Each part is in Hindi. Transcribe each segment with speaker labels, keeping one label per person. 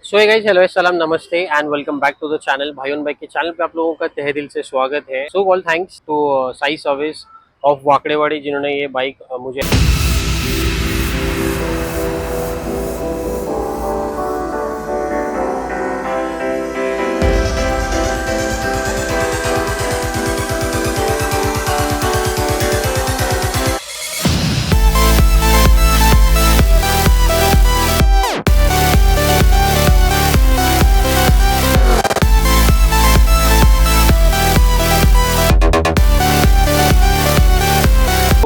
Speaker 1: सो हे गाइस, हेलो अस्सलाम नमस्ते and welcome back to the channel. भाई ऑन बाइक के चैनल पे आप लोगों का तहे दिल से स्वागत है। So all thanks to Sai service of Wakdewadi जिन्होंने ये बाइक मुझे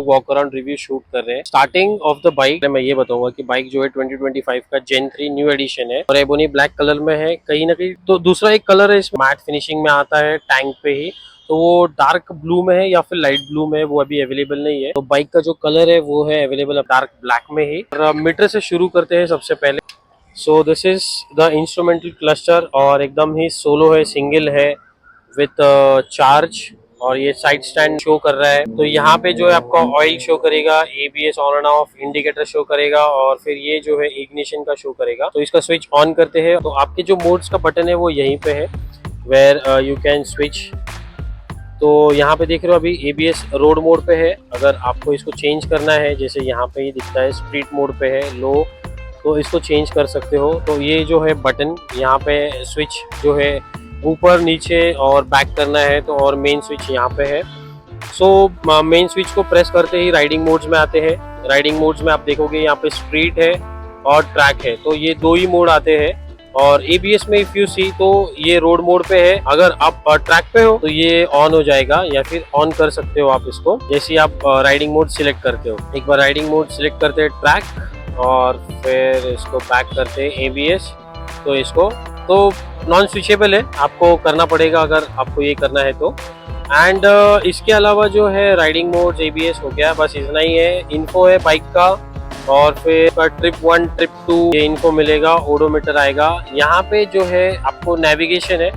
Speaker 1: वॉक अराउंड रिव्यू शूट कर रहे हैं। स्टार्टिंग ऑफ द बाइक मैं ये बताऊंगा कि बाइक जो है 2025 का जेन 3 न्यू एडिशन है और एबोनी ब्लैक कलर में है। कहीं ना कहीं तो दूसरा एक कलर है इसमें मैट फिनिशिंग में आता है टैंक पे ही, तो वो डार्क ब्लू में है या फिर लाइट ब्लू में है, वो अभी अवेलेबल नहीं है। तो बाइक का जो कलर है वो है अवेलेबल डार्क ब्लैक में ही। और मीटर से शुरू करते हैं सबसे पहले। सो this is the instrumental cluster और एकदम ही सोलो है, सिंगल है विथ चार्ज। और ये साइड स्टैंड शो कर रहा है। तो यहाँ पे जो है आपका ऑयल शो करेगा, ABS on end of, indicator show करेगा और फिर ये जो है इग्निशन का शो करेगा। तो इसका स्विच ऑन करते हैं तो आपके जो मोड्स का बटन है वो यहीं पे है वेयर यू कैन स्विच। तो यहाँ पे देख रहे हो अभी एबीएस रोड मोड पे है। अगर आपको इसको चेंज करना है, जैसे यहाँ पे ही दिखता है स्ट्रीट मोड पे है लो, तो इसको चेंज कर सकते हो। तो ये जो है बटन यहाँ पे स्विच जो है ऊपर नीचे और बैक करना है तो, और मेन स्विच यहाँ पे है। सो मेन स्विच को प्रेस करते ही राइडिंग मोड्स में आते हैं। राइडिंग मोड्स में आप देखोगे यहाँ पे स्ट्रीट है और ट्रैक है, तो ये दो ही मोड आते हैं। और एबीएस में इफ यू सी तो ये रोड मोड पे है। अगर आप ट्रैक पे हो तो ये ऑन हो जाएगा या फिर ऑन कर सकते हो आप इसको, जैसे आप राइडिंग मोड सिलेक्ट करते हो। एक बार राइडिंग मोड सिलेक्ट करते हैं ट्रैक और फिर इसको बैक करते हैं एबीएस, तो इसको तो नॉन स्विचेबल है, आपको करना पड़ेगा अगर आपको ये करना है तो। एंड इसके अलावा जो है राइडिंग मोड एबीएस हो गया, बस इतना ही है। इन्फो है बाइक का और फिर ट्रिप 1 ट्रिप 2 ये इन्फो मिलेगा, ओडोमीटर आएगा। यहाँ पे जो है आपको नेविगेशन है,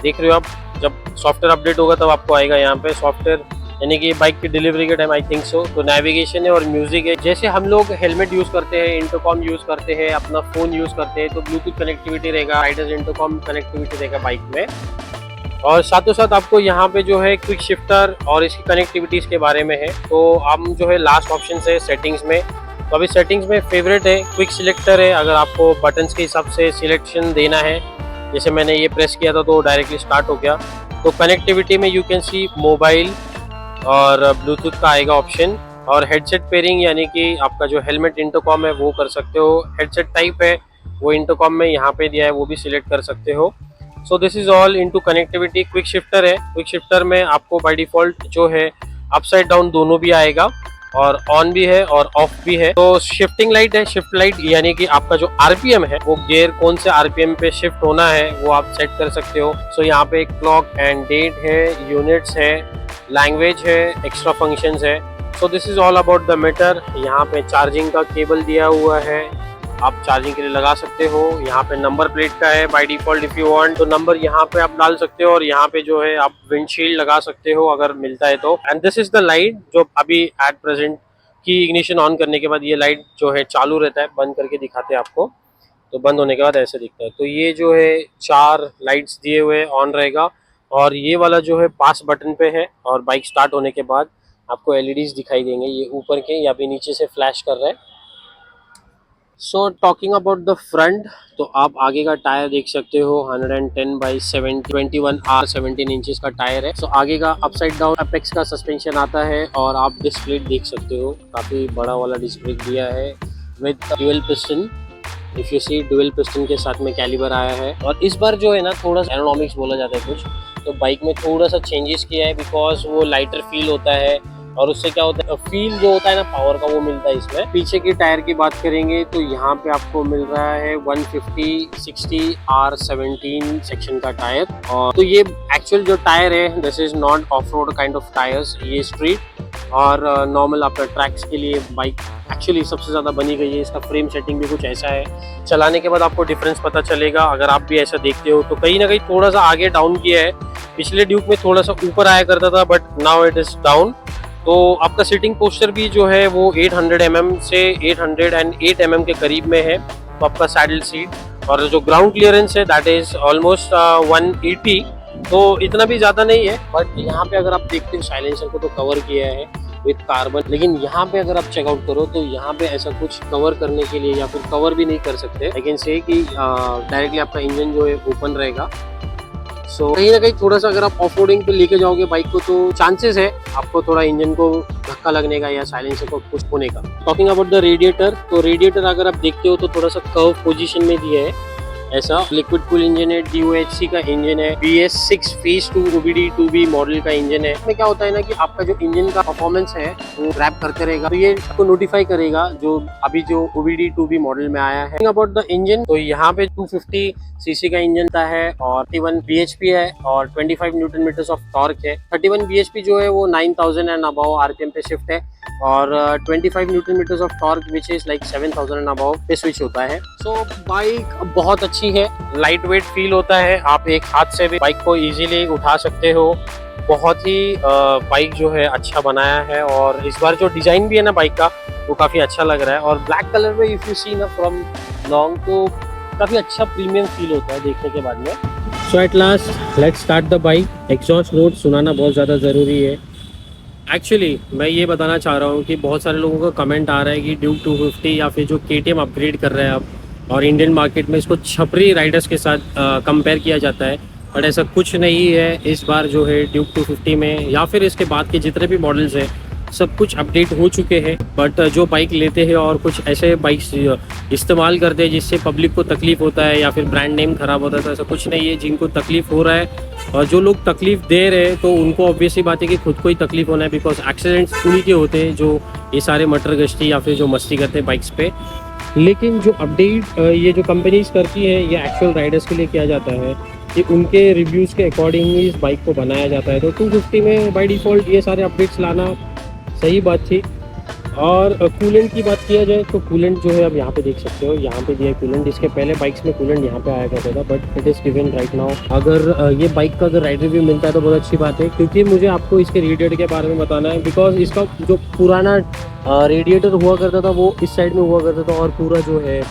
Speaker 1: देख रहे हो आप, जब सॉफ्टवेयर अपडेट होगा तब आपको आएगा यहाँ पे सॉफ्टवेयर, यानी कि बाइक की डिलीवरी के टाइम आई थिंक सो। तो नेविगेशन है और म्यूजिक है। जैसे हम लोग हेलमेट यूज करते हैं, इंटरकॉम यूज करते हैं, अपना फोन यूज करते हैं, तो ब्लूटूथ कनेक्टिविटी रहेगा, राइडर्स इंटरकॉम कनेक्टिविटी रहेगा बाइक में। और साथों साथ आपको यहाँ पे जो है क्विक शिफ्टर और इसकी कनेक्टिविटीज के बारे में है। तो हम जो है लास्ट ऑप्शन है सेटिंग्स में, तो अभी सेटिंग्स में फेवरेट है क्विक सिलेक्टर है। अगर आपको बटन्स के हिसाब से सिलेक्शन देना है, जैसे मैंने ये प्रेस किया था तो डायरेक्टली स्टार्ट हो गया। तो कनेक्टिविटी में यू कैन सी मोबाइल और ब्लूटूथ का आएगा ऑप्शन, और हेडसेट पेयरिंग यानी कि आपका जो हेलमेट इंटरकॉम है वो कर सकते हो। हेडसेट टाइप है वो इंटरकॉम में यहाँ पे दिया है, वो भी सिलेक्ट कर सकते हो। सो this is all into connectivity. Quick shifter है, क्विक शिफ्टर में आपको बाय डिफॉल्ट जो है अपसाइड डाउन दोनों भी आएगा और ऑन भी है और ऑफ भी है। तो शिफ्टिंग लाइट है, शिफ्ट लाइट यानी कि आपका जो आरपीएम है वो गियर कौन से आरपीएम पे शिफ्ट होना है वो आप सेट कर सकते हो। सो यहाँ पे क्लॉक एंड डेट है, यूनिट्स है, लैंग्वेज है, एक्स्ट्रा फंक्शंस है। So this is all about the meter. यहाँ पे चार्जिंग का केबल दिया हुआ है, आप चार्जिंग के लिए लगा सकते हो। यहाँ पे नंबर प्लेट का है by default, if you want तो नंबर यहाँ पे आप डाल सकते हो, और यहाँ पे जो है आप विंडशील्ड लगा सकते हो अगर मिलता है तो। And this is the light जो अभी एट प्रेजेंट की इग्निशन ऑन करने के बाद ये लाइट जो है चालू रहता है, बंद करके दिखाते हैं आपको, तो बंद होने के बाद ऐसे दिखता है। तो ये जो है 4 लाइट्स दिए हुए ऑन रहेगा, और ये वाला जो है पास बटन पे है, और बाइक स्टार्ट होने के बाद आपको एलईडीज दिखाई देंगे, ये ऊपर के या फिर नीचे से फ्लैश कर रहा है। So talking about the front, तो आप आगे का टायर देख सकते हो 110/7 21 R 17 इंचेस का टायर है। सो आगे का अपसाइड डाउन अपेक्स का सस्पेंशन आता है, और आप डिस्क ब्रेक देख सकते हो, काफ़ी बड़ा वाला डिस्क ब्रेक दिया है with dual piston. If you see dual piston के साथ में कैलिबर आया है। और इस बार जो है ना थोड़ा सा एरोनॉमिक्स बोला जाता है कुछ, तो बाइक में थोड़ा सा चेंजेस किया है, बिकॉज वो लाइटर फील होता है, और उससे क्या होता है फील जो होता है ना पावर का वो मिलता है इसमें। पीछे की टायर की बात करेंगे तो यहाँ पे आपको मिल रहा है 150/60 R 17 सेक्शन का टायर। और तो ये एक्चुअल जो टायर है, this is not of road kind of tyres, ये स्ट्रीट और नॉर्मल आपका ट्रैक्स के लिए बाइक एक्चुअली सबसे ज़्यादा बनी गई है। इसका फ्रेम सेटिंग भी कुछ ऐसा है, चलाने के बाद आपको डिफरेंस पता चलेगा अगर आप भी ऐसा देखते हो। तो कहीं ना कहीं थोड़ा सा आगे डाउन किया है, पिछले ड्यूक में थोड़ा सा ऊपर आया करता था, but now it is down. तो आपका सीटिंग पोस्चर भी जो है वो 800 mm से 808 mm के करीब में है। तो आपका सैडल सीट और जो ग्राउंड क्लियरेंस है दैट इज ऑलमोस्ट 180, तो इतना भी ज्यादा नहीं है। बट यहाँ पे अगर आप देखते हो साइलेंसर को तो कवर किया है विद कार्बन, लेकिन यहाँ पे अगर आप चेकआउट करो तो यहाँ पे ऐसा कुछ कवर करने के लिए या फिर कवर भी नहीं कर सकते। लेकिन से कि डायरेक्टली आपका इंजन जो है ओपन रहेगा। सो कहीं ना कहीं थोड़ा सा अगर आप ऑफ रोडिंग पे लेके जाओगे बाइक को तो चांसेस है आपको थोड़ा इंजन को धक्का लगने का या साइलेंसर को पुश होने का। टॉकिंग अबाउट द रेडिएटर, तो रेडिएटर अगर आप देखते हो तो थोड़ा सा कर्व पोजीशन में दिया है। ऐसा लिक्विड कूल इंजन है, DOHC का इंजन है, BS6 फेज 2 OBD2B मॉडल का इंजन है। इसमें क्या होता है ना कि आपका जो इंजन का परफॉर्मेंस है वो ग्रैब करते रहेगा, तो ये आपको नोटिफाई करेगा जो अभी जो OBD2B मॉडल में आया है। अबाउट द इंजन, तो यहाँ पे 250 सीसी का इंजन है और 31 bhp है और 25 न्यूटन मीटर्स ऑफ टॉर्क है। 31 bhp जो है वो 9000 एंड अबव आरपीएम पे शिफ्ट है और 25 newton metres of torque which is like 7000 and above पे स्विच होता है। सो बाइक बहुत अच्छी है, लाइट वेट फील होता है, आप एक हाथ से भी बाइक को इजीली उठा सकते हो। बहुत ही बाइक जो है अच्छा बनाया है और इस बार जो डिजाइन भी है ना बाइक का वो काफी अच्छा लग रहा है। और ब्लैक कलर में इफ यू सी ना फ्रॉम लॉन्ग तो काफी अच्छा प्रीमियम फील होता है देखने के बाद में। So at last let's start the bike. Exhaust note सुनाना बहुत ज़्यादा ज़रूरी है। एक्चुअली मैं ये बताना चाह रहा हूँ कि बहुत सारे लोगों का कमेंट आ रहा है कि ड्यूक 250 या फिर जो KTM अपग्रेड कर रहे हैं अब और इंडियन मार्केट में इसको छपरी राइडर्स के साथ कंपेयर किया जाता है, बट ऐसा कुछ नहीं है। इस बार जो है ड्यूक 250 में या फिर इसके बाद के जितने भी मॉडल्स हैं सब कुछ अपडेट हो चुके हैं। बट जो बाइक लेते हैं और कुछ ऐसे बाइक्स इस्तेमाल करते हैं जिससे पब्लिक को तकलीफ होता है या फिर ब्रांड नेम खराब होता है, तो ऐसा कुछ नहीं है। जिनको तकलीफ हो रहा है और जो लोग तकलीफ दे रहे हैं तो उनको ऑब्वियसली बात है कि खुद को ही तकलीफ होना है, बिकॉज एक्सीडेंट्स उन्हीं के होते हैं जो ये सारे मटर गश्ती या फिर जो मस्ती करते हैं बाइक्स पे। लेकिन जो अपडेट ये जो कंपनीज करती है ये एक्चुअल राइडर्स के लिए किया जाता है कि उनके रिव्यूज़ के अकॉर्डिंग ही इस बाइक को बनाया जाता है। तो 250 में बाय डिफ़ॉल्ट ये सारे अपडेट्स लाना सही बात थी। और कूलेंट की बात किया जाए तो कूलेंट जो है अब यहाँ पे देख सकते हो, यहाँ पे दिया है कूलेंट। इसके पहले बाइक्स में कूलेंट यहाँ पे आया करता था but it is given right now. अगर ये बाइक का अगर राइड रिव्यू मिलता है तो बहुत अच्छी बात है, क्योंकि मुझे आपको इसके रेडिएटर के बारे में बताना है। बिकॉज इसका जो पुराना रेडिएटर हुआ करता था वो इस साइड में हुआ करता था और पूरा जो है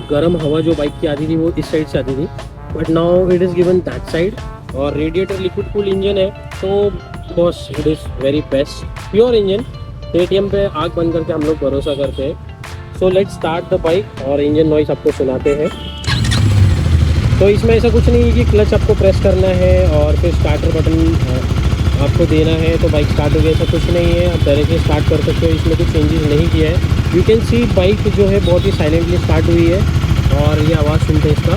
Speaker 1: गर्म हवा जो बाइक की आती थी वो इस साइड से आती थी, but now it is given that side. और रेडिएटर लिक्विड कूल इंजन है तो बस it is very best pure engine. KTM पे आग बंद करके हम लोग भरोसा करते हैं। So let's start the bike और इंजन नॉइस आपको सुनाते हैं। तो इसमें ऐसा कुछ नहीं है कि क्लच आपको प्रेस करना है और फिर स्टार्टर बटन आपको देना है तो बाइक स्टार्ट हो गया, ऐसा कुछ नहीं है। आप डायरेक्टली स्टार्ट कर सकते हो, इसमें कुछ चेंजेस नहीं किया है। यू कैन सी बाइक जो है बहुत ही साइलेंटली स्टार्ट हुई है और ये आवाज़ सुनते हैं इसका।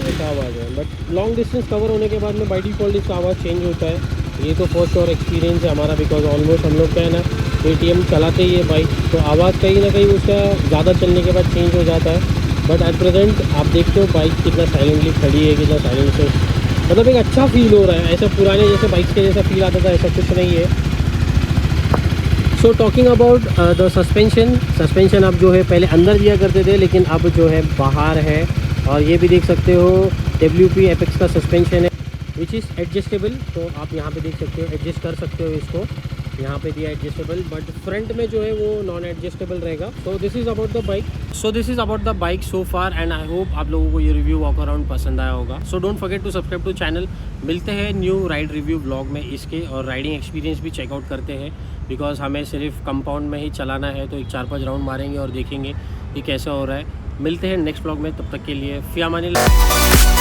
Speaker 1: ऐसा आवाज़ है, बट लॉन्ग डिस्टेंस कवर होने के बाद में बाई डिफ़ॉल्ट इसका आवाज़ चेंज होता है। ये तो फर्स्ट और एक्सपीरियंस है हमारा, बिकॉज ऑलमोस्ट हम लोग क्या है ना KTM चलाते ही है बाइक, तो आवाज़ कहीं ना कहीं उसका ज़्यादा चलने के बाद चेंज हो जाता है। बट एट प्रेजेंट आप देखते हो बाइक कितना साइलेंटली खड़ी है, कितना साइलेंट से, मतलब एक अच्छा फील हो रहा है। ऐसा पुराने जैसे बाइक्स के जैसा फील आता था ऐसा कुछ नहीं है। So talking about the suspension अब जो है पहले अंदर दिया करते थे लेकिन अब जो है बाहर है। और ये भी देख सकते हो WP एपेक्स का सस्पेंशन है विच इज़ एडजस्टेबल। तो आप यहाँ पे देख सकते हो एडजस्ट कर सकते हो इसको, यहाँ पे दिया एडजस्टेबल, बट फ्रंट में जो है वो नॉन एडजस्टेबल रहेगा। So this is about the bike so far and I hope आप लोगों को ये रिव्यू वॉक अराउंड पसंद आया होगा। So don't forget to subscribe to channel. मिलते हैं न्यू राइड रिव्यू ब्लॉग में इसके, और राइडिंग एक्सपीरियंस भी चेकआउट करते हैं बिकॉज हमें सिर्फ कंपाउंड में ही चलाना है, तो एक 4-5 राउंड मारेंगे और देखेंगे कि कैसा हो रहा है। मिलते हैं नेक्स्ट ब्लॉग में, तब तक के लिए फ़ी अमानिल्लाह।